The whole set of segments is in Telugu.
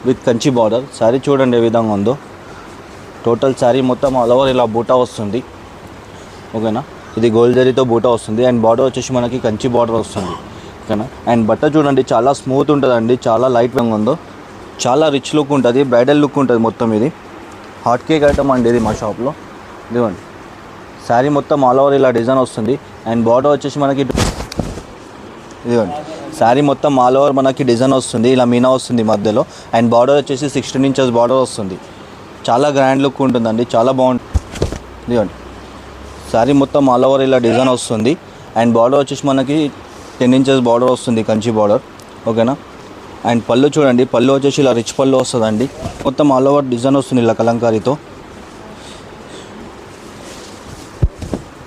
విత్ కంచి బార్డర్ శారీ చూడండి ఏ విధంగా ఉందో. టోటల్ శారీ మొత్తం ఆల్ ఓవర్ ఇలా బూటా వస్తుంది. ఓకేనా, ఇది గోల్డ్ జరీతో బూటా వస్తుంది. అండ్ బార్డర్ వచ్చేసి మనకి కంచి బార్డర్ వస్తుంది. ఓకేనా, అండ్ బట్ట చూడండి చాలా స్మూత్ ఉంటుందండి, చాలా లైట్ వెంగ్ ఉందో, చాలా రిచ్ లుక్ ఉంటుంది, బ్రైడల్ లుక్ ఉంటుంది మొత్తం. ఇది హాట్ కేక్ ఐటమ్ అండి ఇది మా షాప్లో. ఇదిగోండి శారీ మొత్తం ఆల్ ఓవర్ ఇలా డిజైన్ వస్తుంది. అండ్ బార్డర్ వచ్చేసి మనకి ఇదిగోండి శారీ మొత్తం ఆల్ ఓవర్ మనకి డిజైన్ వస్తుంది, ఇలా మీనా వస్తుంది మధ్యలో. అండ్ బార్డర్ వచ్చేసి 16 ఇంచెస్ బార్డర్ వస్తుంది. చాలా గ్రాండ్ లుక్ ఉంటుందండి, చాలా బాగుంటుంది. ఇదిగోండి శారీ మొత్తం ఆల్ ఓవర్ ఇలా డిజైన్ వస్తుంది. అండ్ బార్డర్ వచ్చేసి మనకి 10 ఇంచెస్ బార్డర్ వస్తుంది, కంచి బార్డర్. ఓకేనా, అండ్ పళ్ళు చూడండి, పళ్ళు వచ్చేసి ఇలా రిచ్ పళ్ళు వస్తుందండి. మొత్తం ఆల్ ఓవర్ డిజైన్ వస్తుంది ఇలా కలంకారీతో.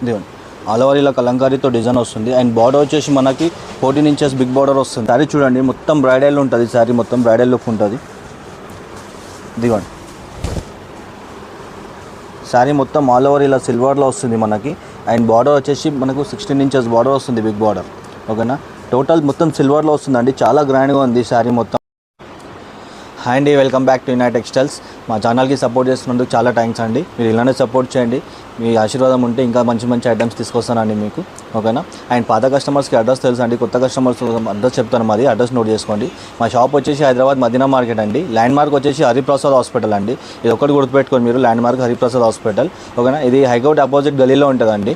ఇదిగోండి ఆల్ ఓవర్ ఇలా కలంకారీతో డిజైన్ వస్తుంది. అండ్ బార్డర్ వచ్చేసి మనకి 14 ఇంచెస్ బిగ్ బార్డర్ వస్తుంది. శారీ చూడండి మొత్తం బ్రైడల్ ఉంటుంది, శారీ మొత్తం బ్రైడల్ లుక్ ఉంటుంది. ఇదిగోండి శారీ మొత్తం ఆల్ ఓవర్ ఇలా సిల్వర్లో వస్తుంది మనకి. అండ్ బార్డర్ వచ్చేసి మనకు 16 ఇంచెస్ బార్డర్ వస్తుంది, బిగ్ బార్డర్. ఓకేనా, టోటల్ మొత్తం సిల్వర్లో వస్తుందండి, చాలా గ్రాండ్గా ఉంది శారీ మొత్తం. హాయ్ అండి, welcome back to unite textiles. మా ఛానల్కి సపోర్ట్ చేస్తున్నందుకు చాలా థ్యాంక్స్ అండి. మీరు ఇలానే సపోర్ట్ చేయండి, మీ ఆశీర్వాదం ఉంటే ఇంకా మంచి మంచి ఐటమ్స్ తీసుకొస్తానండి మీకు. ఓకేనా, అండ్ పాత కస్టమర్స్కి అడ్రస్ తెలుసు అండి, కొత్త కస్టమర్స్ అడ్రస్ చెప్తాను. మాది అడ్రస్ నోట్ చేసుకోండి. మా షాప్ వచ్చేసి హైదరాబాద్ మదీనా మార్కెట్ అండి. ల్యాండ్ మార్క్ వచ్చేసి హరిప్రసాద్ హాస్పిటల్ అండి. ఇది ఒకటి గుర్తుపెట్టుకోండి మీరు, ల్యాండ్ మార్క్ హరిప్రసాద్ హాస్పిటల్. ఓకేనా, ఇది హైకోర్ట్ అపోజిట్ గలీలో ఉంటుందండి.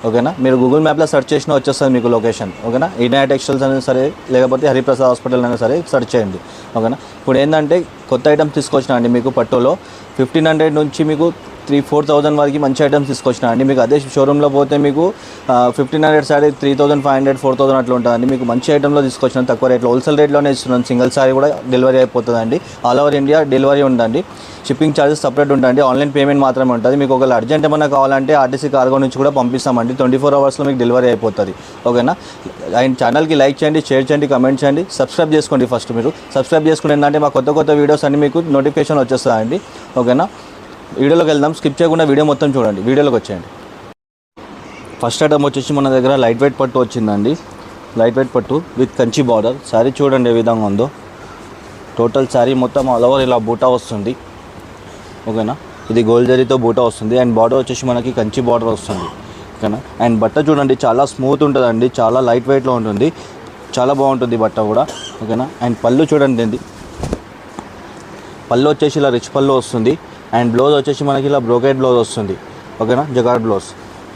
ఓకేనా, మీరు గూగుల్ మ్యాప్లో సెర్చ్ చేసినా వచ్చేస్తుంది మీకు లొకేషన్. ఓకేనా, యునైట్ టెక్స్టైల్స్ అయినా సరే, లేకపోతే హరిప్రసాద్ హాస్పిటల్ అయినా సరే సెర్చ్ చేయండి. ఓకేనా, ఇప్పుడు ఏంటంటే కొత్త ఐటమ్స్ తీసుకొచ్చినా అండి మీకు. పట్టులో 1500 నుంచి మీకు 3,000-4,000 వరకు మంచి ఐటమ్స్ తీసుకొచ్చినా అండి. మీకు అదే షోరూంలో పోతే మీకు 1500 శారీ 3,500-4,000 అట్లా ఉంటుందండి. మీకు మంచి ఐటమ్లో తీసుకొచ్చిన తక్కువ రేట్లో, హోల్సేల్ రేట్లోనే ఇస్తున్నాను. సింగిల్ శారీ కూడా డెలివరీ అయిపోతుందండి. ఆల్ ఓవర్ ఇండియా డెలివరీ ఉందండి. షిప్పింగ్ ఛార్జెస్ సపరేట్ ఉంటుంది, ఆన్లైన్ పేమెంట్ మాత్రమే ఉంటుంది. మీకు ఒకవేళ అర్జెంట్ ఏమైనా కావాలంటే ఆర్టీసీ కార్గో నుంచి కూడా పంపిస్తామండి. 24 అవర్స్లో మీకు డెలివరీ అయిపోతుంది. ఓకేనా, అండ్ ఛానల్కి లైక్ చేయండి, షేర్ చేయండి, కమెంట్ చేయండి, సబ్స్క్రైబ్ చేసుకోండి. ఫస్ట్ మీరు సబ్స్క్రైబ్ చేసుకుంటే ఏంటంటే మా కొత్త వీడియోస్ అన్ని మీకు నోటిఫికేషన్ వచ్చేస్తాయండి. ఓకేనా, వీడియోలోకి వెళ్దాం, స్కిప్ చేయకుండా వీడియో మొత్తం చూడండి. వీడియోలోకి వచ్చేయండి. ఫస్ట్ ఐటమ్ వచ్చేసి మన దగ్గర లైట్ వెయిట్ పట్టు వచ్చిందండి. లైట్ వెయిట్ పట్టు విత్ కంచి బార్డర్. శారీ చూడండి ఏ విధంగా ఉందో. టోటల్ శారీ మొత్తం ఆల్ ఓవర్ ఇలా బూటా వస్తుంది. ఓకేనా, ఇది గోల్డ్ జరీతో బూటా వస్తుంది. అండ్ బార్డర్ వచ్చేసి మనకి కంచి బార్డర్ వస్తుంది. ఓకేనా, అండ్ బట్ట చూడండి చాలా స్మూత్ ఉంటుందండి, చాలా లైట్ వెయిట్లో ఉంటుంది, చాలా బాగుంటుంది బట్ట కూడా. ఓకేనా, అండ్ పళ్ళు చూడండి, ఇది పళ్ళు వచ్చేసి ఇలా రిచ్ పళ్ళు వస్తుంది. అండ్ బ్లౌజ్ వచ్చేసి మనకి ఇలా బ్రోకెట్ బ్లౌజ్ వస్తుంది. ఓకేనా, జగార్డ్ బ్లౌజ్.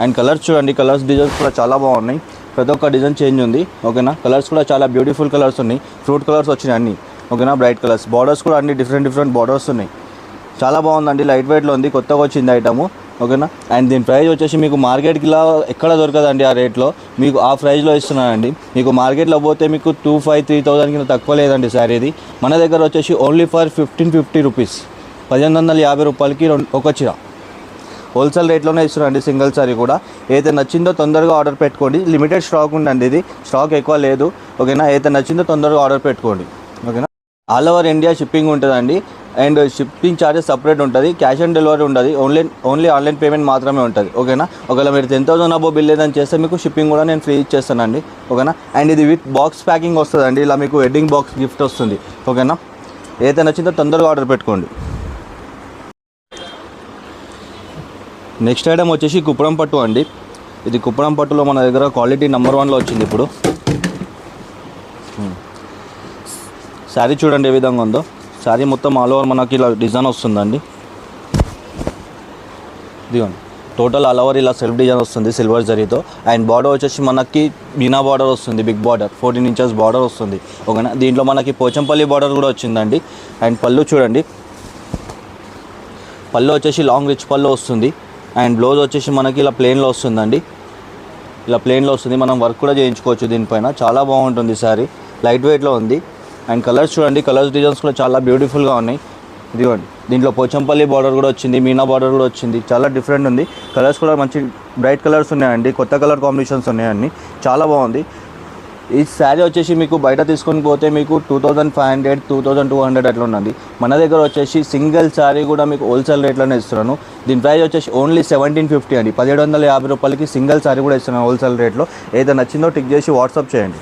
అండ్ కలర్స్ చూడండి, కలర్స్ డిజైన్స్ కూడా చాలా బాగున్నాయి, ప్రతి ఒక్క డిజైన్ చేంజ్ ఉంది. ఓకేనా, కలర్స్ కూడా చాలా బ్యూటిఫుల్ కలర్స్ ఉన్నాయి, ఫ్రూట్ కలర్స్ వచ్చినాయి అన్నీ. ఓకేనా, బ్రైట్ కలర్స్, బార్డర్స్ కూడా అన్ని డిఫరెంట్ బార్డర్స్ ఉన్నాయి, చాలా బాగుందండి. లైట్ వెయిట్లో ఉంది, కొత్తగా వచ్చింది ఐటము. ఓకేనా, అండ్ దీని ప్రైస్ వచ్చేసి మీకు మార్కెట్కి ఇలా ఎక్కడ దొరకదండి ఆ రేట్లో, మీకు ఆ ప్రైస్లో ఇస్తున్నానండి. మీకు మార్కెట్లో పోతే మీకు 2,500-3,000 కింద తక్కువ లేదండి శారీ. ఇది మన దగ్గర వచ్చేసి ఓన్లీ ఫర్ 1,550 రూపీస్, 1,550 రూపాయలకి ఒక చీర. హోల్సేల్ రేట్లోనే ఇస్తున్నాండి సింగిల్ శారీ కూడా. ఏదైతే నచ్చిందో తొందరగా ఆర్డర్ పెట్టుకోండి, లిమిటెడ్ స్టాక్ ఉందండి, ఇది స్టాక్ ఎక్కువ లేదు. ఓకేనా, ఏదైతే నచ్చిందో తొందరగా ఆర్డర్ పెట్టుకోండి. ఓకేనా, ఆల్ ఓవర్ ఇండియా షిప్పింగ్ ఉంటుందండి. అండ్ షిప్పింగ్ ఛార్జెస్ సపరేట్ ఉంటుంది, క్యాష్ ఆన్ డెలివరీ ఉండదు, ఓన్లీ ఆన్లైన్ పేమెంట్ మాత్రమే ఉంటుంది. ఓకేనా, ఒకవేళ మీరు 10,000 అబో బిల్ ఏదని చేస్తే మీకు షిప్పింగ్ కూడా నేను ఫ్రీ ఇచ్చేస్తానండి. ఓకేనా, అండ్ ఇది విత్ బాక్స్ ప్యాకింగ్ వస్తుందండి, ఇలా మీకు వెడ్డింగ్ బాక్స్ గిఫ్ట్ వస్తుంది. ఓకేనా, ఏదైతే నచ్చిందో తొందరగా ఆర్డర్ పెట్టుకోండి. నెక్స్ట్ ఐటమ్ వచ్చేసి కుప్పడం పట్టు అండి. ఇది కుప్పడం పట్టులో మన దగ్గర క్వాలిటీ నెంబర్ 1లో వచ్చింది ఇప్పుడు. శారీ చూడండి ఏ విధంగా ఉందో. శారీ మొత్తం ఆల్ ఓవర్ మనకి ఇలా డిజైన్ వస్తుందండి. ఇదిగోండి టోటల్ ఆల్ ఓవర్ ఇలా సెల్ఫ్ డిజైన్ వస్తుంది సిల్వర్ జరీతో. అండ్ బార్డర్ వచ్చేసి మనకి మీనా బార్డర్ వస్తుంది, బిగ్ బార్డర్ 14 ఇంచెస్ బార్డర్ వస్తుంది. ఓకేనా, దీంట్లో మనకి పోచంపల్లి బార్డర్ కూడా వచ్చిందండి. అండ్ పళ్ళు చూడండి, పళ్ళు వచ్చేసి లాంగ్ రిచ్ పళ్ళు వస్తుంది. అండ్ బ్లౌజ్ వచ్చేసి మనకి ఇలా ప్లెయిన్లో వస్తుందండి, ఇలా ప్లెయిన్లో వస్తుంది. మనం వర్క్ కూడా చేయించుకోవచ్చు దీనిపైన, చాలా బాగుంటుంది శారీ, లైట్ వెయిట్లో ఉంది. అండ్ కలర్స్ చూడండి, కలర్స్ డిజైన్స్ కూడా చాలా బ్యూటిఫుల్గా ఉన్నాయి. ఇదిగోండి దీంట్లో పోచంపల్లి బార్డర్ కూడా వచ్చింది, మీనా బార్డర్ కూడా వచ్చింది, చాలా డిఫరెంట్ ఉంది. కలర్స్ కూడా మంచి బ్రైట్ కలర్స్ ఉన్నాయండి, కొత్త కలర్ కాంబినేషన్స్ ఉన్నాయండి, చాలా బాగుంది. ఈ శారీ వచ్చేసి మీకు బయట తీసుకొని పోతే మీకు 2,500-2,200 అట్లా ఉన్నది. మన దగ్గర వచ్చేసి సింగిల్ శారీ కూడా మీకు హోల్సేల్ రేట్లోనే ఇస్తున్నాను. దీని ప్రైస్ వచ్చేసి ఓన్లీ 1,750 అండి, 1,750 రూపాయలకి సింగిల్ శారీ కూడా ఇస్తున్నాను హోల్సేల్ రేట్లో. ఏదైతే నచ్చిందో టిక్ చేసి వాట్సాప్ చేయండి.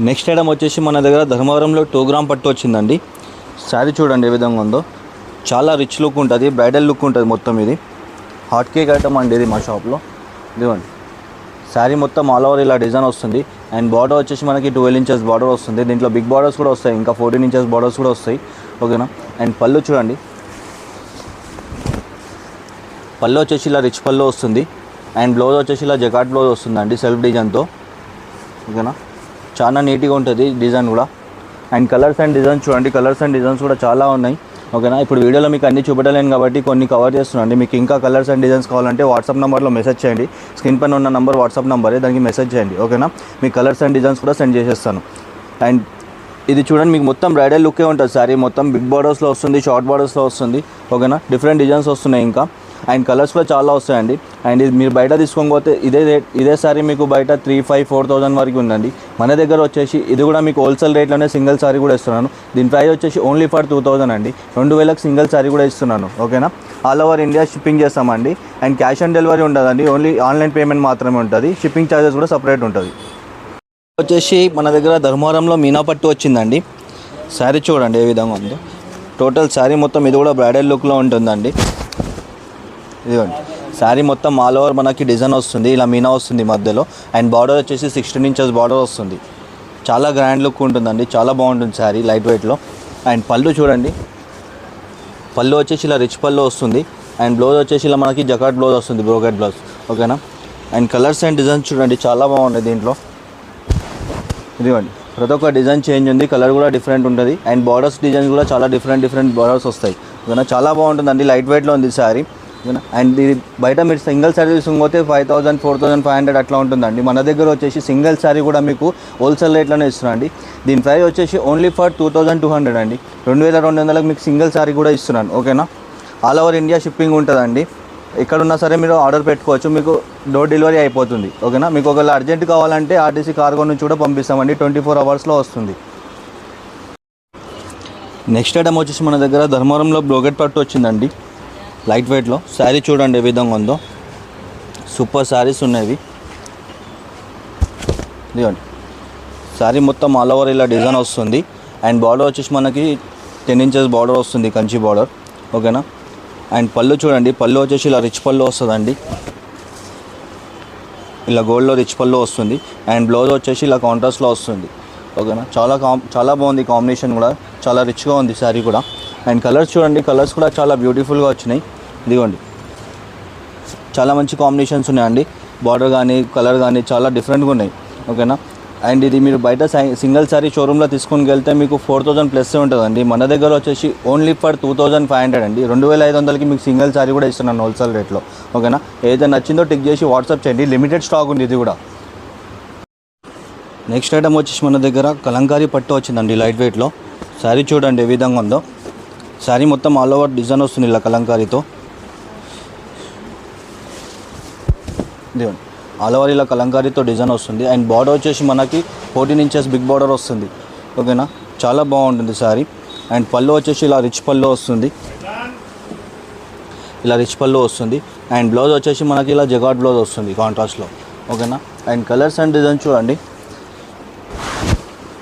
నెక్స్ట్ ఐటమ్ వచ్చేసి మన దగ్గర ధర్మవరంలో 2 గ్రామ్ పట్టు వచ్చిందండి. శారీ చూడండి ఏ విధంగా ఉందో, చాలా రిచ్ లుక్ ఉంటుంది, బ్రైడల్ లుక్ ఉంటుంది మొత్తం. ఇది హాట్ కేక్ ఐటమ్ అండి ఇది మా షాప్లో. ఇదిగోండి శారీ మొత్తం ఆల్ ఓవర్ ఇలా డిజైన్ వస్తుంది. అండ్ బార్డర్ వచ్చేసి మనకి 12 ఇంచెస్ బార్డర్ వస్తుంది. దీంట్లో బిగ్ బార్డర్స్ కూడా వస్తాయి, ఇంకా 14 ఇంచెస్ బార్డర్స్ కూడా వస్తాయి. ఓకేనా. అండ్ పళ్ళు చూడండి, పళ్ళు వచ్చేసి ఇలా రిచ్ పళ్ళు వస్తుంది. అండ్ బ్లౌజ్ వచ్చేసి ఇలా జకాట్ బ్లౌజ్ వస్తుందండి సెల్ఫ్ డిజైన్తో. ఓకేనా, చాలా నీట్గా ఉంటుంది డిజైన్ కూడా. అండ్ కలర్స్ అండ్ డిజైన్స్ చూడండి, కలర్స్ అండ్ డిజైన్స్ కూడా చాలా ఉన్నాయి. ఓకేనా, ఇప్పుడు వీడియోలో మీకు అన్ని చూపెట్టలేను కాబట్టి కొన్ని కవర్ చేస్తున్నాండి. మీకు ఇంకా కలర్స్ అండ్ డిజైన్స్ కావాలంటే వాట్సాప్ నెంబర్లో మెసేజ్ చేయండి. స్క్రీన్ పైన ఉన్న నెంబర్ వాట్సాప్ నెంబరే, దానికి మెసేజ్ చేయండి. ఓకేనా, మీకు కలర్స్ అండ్ డిజైన్స్ కూడా సెండ్ చేసేస్తాను. అండ్ ఇది చూడండి, మీకు మొత్తం బ్రైడల్ లుక్కే ఉంటుంది శారీ మొత్తం. బిగ్ బార్డర్స్లో వస్తుంది, షార్ట్ బార్డర్స్లో వస్తుంది. ఓకేనా, డిఫరెంట్ డిజైన్స్ వస్తున్నాయి ఇంకా. అండ్ కలర్స్ కూడా చాలా వస్తాయండి. అండ్ ఇది మీరు బయట తీసుకోకపోతే ఇదే సారీ మీకు బయట 3,500-4,000 వరకు ఉందండి. మన దగ్గర వచ్చేసి ఇది కూడా మీకు హోల్సేల్ రేట్లోనే సింగిల్ సారీ కూడా ఇస్తున్నాను. దీని ప్రైస్ వచ్చేసి ఓన్లీ ఫర్ 2,000 అండి. 2,000కి సింగిల్ సారీ కూడా ఇస్తున్నాను. ఓకేనా, ఆల్ ఓవర్ ఇండియా షిప్పింగ్ చేస్తామండి. అండ్ క్యాష్ ఆన్ డెలివరీ ఉండదండి, ఓన్లీ ఆన్లైన్ పేమెంట్ మాత్రమే ఉంటుంది. షిప్పింగ్ ఛార్జెస్ కూడా సపరేట్ ఉంటుంది. వచ్చేసి మన దగ్గర ధర్మవరంలో మీనా పట్టు వచ్చిందండి. శారీ చూడండి ఏ విధంగా ఉందో, టోటల్ శారీ మొత్తం ఇది కూడా బ్రైడల్ లుక్లో ఉంటుందండి. ఇదిగోండి శారీ మొత్తం ఆల్ ఓవర్ మనకి డిజైన్ వస్తుంది, ఇలా మీనా వస్తుంది మధ్యలో. అండ్ బార్డర్ వచ్చేసి 16 ఇంచెస్ బార్డర్ వస్తుంది. చాలా గ్రాండ్ లుక్ ఉంటుందండి, చాలా బాగుంటుంది శారీ లైట్ వెయిట్లో. అండ్ పళ్ళు చూడండి, పళ్ళు వచ్చేసి ఇలా రిచ్ పళ్ళు వస్తుంది. అండ్ బ్లౌజ్ వచ్చేసి ఇలా మనకి జకాట్ బ్లౌజ్ వస్తుంది, బ్రోకెట్ బ్లౌజ్. ఓకేనా, అండ్ కలర్స్ అండ్ డిజైన్స్ చూడండి చాలా బాగున్నాయి దీంట్లో. ఇదిగోండి ప్రతి ఒక్క డిజైన్ చేంజ్ ఉంది, కలర్ కూడా డిఫరెంట్ ఉంటుంది. అండ్ బార్డర్స్ డిజైన్స్ కూడా చాలా డిఫరెంట్ బార్డర్స్ వస్తాయి. ఓకేనా, చాలా బాగుంటుందండి, లైట్ వెయిట్లో ఉంది శారీ. ఓకేనా, అండ్ ఇది బయట మీరు సింగిల్ శారీ తీసుకుంటే 5,000, 4,500 అట్లా ఉంటుందండి. మన దగ్గర వచ్చేసి సింగిల్ శారీ కూడా మీకు హోల్సేల్ రేట్లోనే ఇస్తున్నాండి. దీని ప్రైస్ వచ్చేసి ఓన్లీ ఫర్ 2,200 అండి. 2,200కి మీకు సింగిల్ శారీ కూడా ఇస్తున్నాను. ఓకేనా, ఆల్ ఓవర్ ఇండియా షిప్పింగ్ ఉంటుందండి. ఎక్కడున్నా సరే మీరు ఆర్డర్ పెట్టుకోవచ్చు, మీకు డోర్ డెలివరీ అయిపోతుంది. ఓకేనా, మీకు ఒకవేళ అర్జెంట్ కావాలంటే ఆర్టీసీ కార్గో నుంచి కూడా పంపిస్తామండి, 24 అవర్స్లో వస్తుంది. నెక్స్ట్ ఐటమ్ వచ్చేసి మన దగ్గర ధర్మవరంలో బ్రోకెట్ పట్టు వచ్చిందండి లైట్ వెయిట్లో. శారీ చూడండి ఏ విధంగా ఉందో, సూపర్ శారీస్ ఉన్నాయి. ఇదిగోండి శారీ మొత్తం ఆల్ ఓవర్ ఇలా డిజైన్ వస్తుంది. అండ్ బార్డర్ వచ్చేసి మనకి 10 ఇంచెస్ బార్డర్ వస్తుంది, కంచి బార్డర్. ఓకేనా, అండ్ పళ్ళు చూడండి, పళ్ళు వచ్చేసి ఇలా రిచ్ పళ్ళు వస్తుందండి, ఇలా గోల్డ్లో రిచ్ పళ్ళు వస్తుంది. అండ్ బ్లౌజ్ వచ్చేసి ఇలా కాంట్రాస్ట్లో వస్తుంది. ఓకేనా, చాలా బాగుంది కాంబినేషన్ కూడా, చాలా రిచ్గా ఉంది శారీ కూడా. అండ్ కలర్స్ చూడండి, కలర్స్ కూడా చాలా బ్యూటిఫుల్గా వచ్చినాయి. ఇదిగోండి చాలా మంచి కాంబినేషన్స్ ఉన్నాయండి, బార్డర్ కానీ కలర్ కానీ చాలా డిఫరెంట్గా ఉన్నాయి. ఓకేనా, అండ్ ఇది మీరు బయట సింగిల్ శారీ షోరూంలో తీసుకొని వెళ్తే మీకు 4,000 ప్లస్ ఉంటుందండి. మన దగ్గర వచ్చేసి ఓన్లీ ఫర్ 2,500 అండి. 2,500కి మీకు సింగిల్ శారీ కూడా ఇస్తున్నాను హోల్సేల్ రేట్లో. ఓకేనా, ఏదైతే నచ్చిందో టిక్ చేసి వాట్సాప్ చేయండి, లిమిటెడ్ స్టాక్ ఉంది ఇది కూడా. నెక్స్ట్ ఐటమ్ వచ్చేసి మన దగ్గర కలంకారీ పట్టు వచ్చిందండి లైట్ వెయిట్లో. శారీ చూడండి ఏ విధంగా ఉందో, శారీ మొత్తం ఆల్ ఓవర్ డిజైన్ వస్తుంది ఇలా కలంకారీతో. ఇదిగోండి ఆల్ ఓవర్ ఇలా కలంకారీతో డిజైన్ వస్తుంది. అండ్ బార్డర్ వచ్చేసి మనకి 14 ఇంచెస్ బిగ్ బార్డర్ వస్తుంది. ఓకేనా, చాలా బాగుంటుంది శారీ. అండ్ పళ్ళు వచ్చేసి ఇలా రిచ్ పళ్ళు వస్తుంది, ఇలా రిచ్ పళ్ళు వస్తుంది. అండ్ బ్లౌజ్ వచ్చేసి మనకి ఇలా జగాట్ బ్లౌజ్ వస్తుంది కాంట్రాస్ట్లో. ఓకేనా, అండ్ కలర్స్ అండ్ డిజైన్ చూడండి,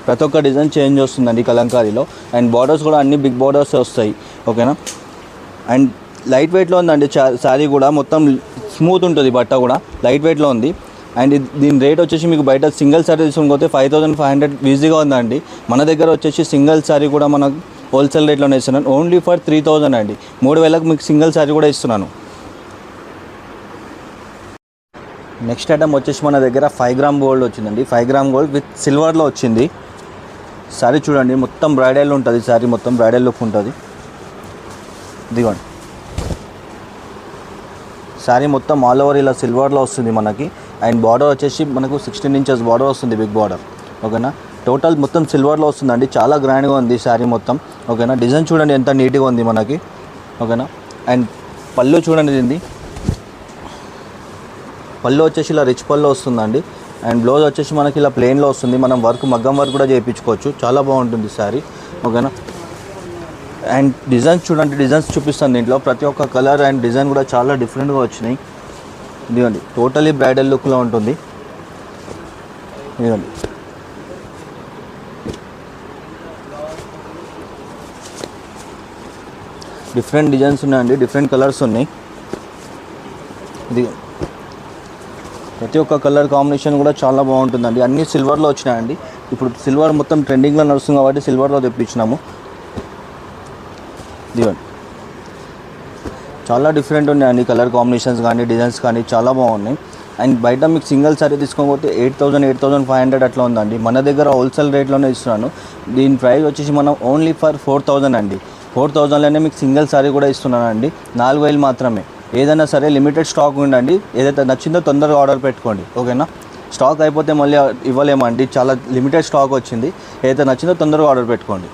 ప్రతి ఒక్క డిజైన్ చేంజ్ వస్తుందండి కలంకారీలో. అండ్ బార్డర్స్ కూడా అన్ని బిగ్ బార్డర్స్ వస్తాయి. ఓకేనా, అండ్ లైట్ వెయిట్లో ఉందండి శారీ కూడా, మొత్తం స్మూత్ ఉంటుంది, బట్ట కూడా లైట్ వెయిట్లో ఉంది. అండ్ దీని రేట్ వచ్చేసి మీకు బయట సింగిల్ శారీ తీసుకుంటే 5,500 ఈజీగా ఉందండి. మన దగ్గర వచ్చేసి సింగిల్ శారీ కూడా మనకు హోల్సేల్ రేట్లోనే ఇస్తున్నాను, ఓన్లీ ఫర్ 3,000 అండి. 3,000కి మీకు సింగిల్ శారీ కూడా ఇస్తున్నాను. నెక్స్ట్ ఐటమ్ వచ్చేసి మన దగ్గర 5 గ్రామ్ గోల్డ్ వచ్చిందండి. 5 గ్రామ్ గోల్డ్ విత్ సిల్వర్లో వచ్చింది. శారీ చూడండి మొత్తం బ్రైడల్ ఉంటుంది, శారీ మొత్తం బ్రైడల్ లుక్ ఉంటుంది. ఇదిగోండి శారీ మొత్తం ఆల్ ఓవర్ ఇలా సిల్వర్లో వస్తుంది మనకి. అండ్ బార్డర్ వచ్చేసి మనకు 16 ఇంచెస్ బార్డర్ వస్తుంది, బిగ్ బార్డర్. ఓకేనా, టోటల్ మొత్తం సిల్వర్లో వస్తుందండి, చాలా గ్రాండ్గా ఉంది శారీ మొత్తం. ఓకేనా, డిజైన్ చూడండి ఎంత నీట్గా ఉంది మనకి. ఓకేనా, అండ్ పళ్ళు చూడండి, దీన్ని పళ్ళు వచ్చేసి ఇలా రిచ్ పళ్ళు వస్తుందండి. అండ్ బ్లౌజ్ వచ్చేసి మనకి ఇలా ప్లెయిన్లో వస్తుంది, మనం మగ్గం వర్క్ కూడా చేయించుకోవచ్చు, చాలా బాగుంటుంది శారీ. ఓకేనా, అండ్ డిజైన్స్ చూడండి, డిజైన్స్ చూపిస్తాను దీంట్లో. ప్రతి ఒక్క కలర్ అండ్ డిజైన్ కూడా చాలా డిఫరెంట్గా వచ్చినాయి. ఇదిగోండి టోటలీ బ్రైడల్ లుక్లో ఉంటుంది. ఇదిగోండి డిఫరెంట్ డిజైన్స్ ఉన్నాయండి, డిఫరెంట్ కలర్స్ ఉన్నాయి. ఇది ప్రతి ఒక్క కలర్ కాంబినేషన్ కూడా చాలా బాగుంటుందండి. అన్నీ సిల్వర్లో వచ్చినాయండి. ఇప్పుడు సిల్వర్ మొత్తం ట్రెండింగ్లో నడుస్తుంది కాబట్టి సిల్వర్లో తెప్పించినాము. ఇదిగోండి, చాలా డిఫరెంట్ ఉన్నాయండి కలర్ కాంబినేషన్స్ కానీ డిజైన్స్ కానీ చాలా బాగున్నాయి. అండ్ బయట మీకు సింగిల్ సారీ తీసుకోకపోతే 8,000 8,500 అట్లా ఉందండి. మన దగ్గర హోల్సేల్ రేట్లోనే ఇస్తున్నాను. దీని ప్రైస్ వచ్చేసి మనం ఓన్లీ ఫర్ 4,000 అండి. 4,000లోనే మీకు సింగిల్ సారీ కూడా ఇస్తున్నానండి. 4,000 మాత్రమే. ఏదైనా సరే లిమిటెడ్ స్టాక్ ఉండండి. ఏదైతే నచ్చిందో తొందరగా ఆర్డర్ పెట్టుకోండి, ఓకేనా. స్టాక్ అయిపోతే మళ్ళీ ఇవ్వలేమండి, చాలా లిమిటెడ్ స్టాక్ వచ్చింది. ఏదైతే నచ్చిందో తొందరగా ఆర్డర్ పెట్టుకోండి.